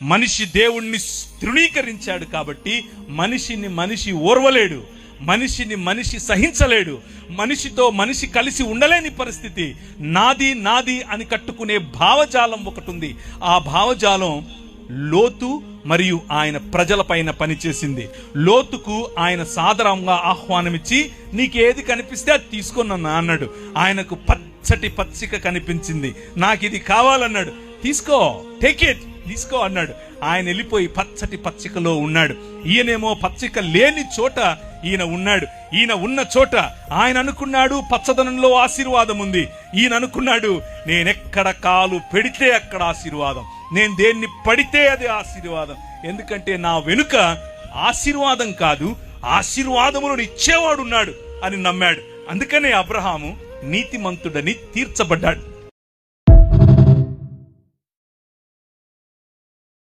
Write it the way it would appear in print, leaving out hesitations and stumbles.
మనిషి దేవుణ్ణి తృణీకరించాడు కాబట్టి మనిషి ఓర్వలేడు, మనిషిని మనిషి సహించలేడు, మనిషితో మనిషి కలిసి ఉండలేని పరిస్థితి. నాది నాది అని కట్టుకునే భావజాలం ఒకటి ఉంది. ఆ భావజాలం లోతు మరియు ఆయన ప్రజల పైన పనిచేసింది. లోతుకు ఆయన సాదరంగా ఆహ్వానమిచ్చి నీకేది కనిపిస్తే అది తీసుకున్నా అన్నాడు. ఆయనకు పచ్చటి పచ్చిక కనిపించింది, నాకు ఇది కావాలన్నాడు. తీసుకో, టేక్ ఇట్, తీసుకో అన్నాడు. ఆయన వెళ్ళిపోయి పచ్చటి పచ్చికలో ఉన్నాడు. ఈయనేమో పచ్చిక లేని చోట ఈయన ఉన్నాడు. ఈయన ఉన్న చోట ఆయన అనుకున్నాడు పచ్చదనంలో ఆశీర్వాదం ఉంది. ఈయన అనుకున్నాడు నేనెక్కడ కాలు పెడితే అక్కడ ఆశీర్వాదం, నేను దేన్ని పడితే అది ఆశీర్వాదం. ఎందుకంటే నా వెనుక ఆశీర్వాదం కాదు, ఆశీర్వాదములను ఇచ్చేవాడున్నాడు అని నమ్మాడు. అందుకనే అబ్రహాము నీతిమంతుడని తీర్చబడ్డాడు.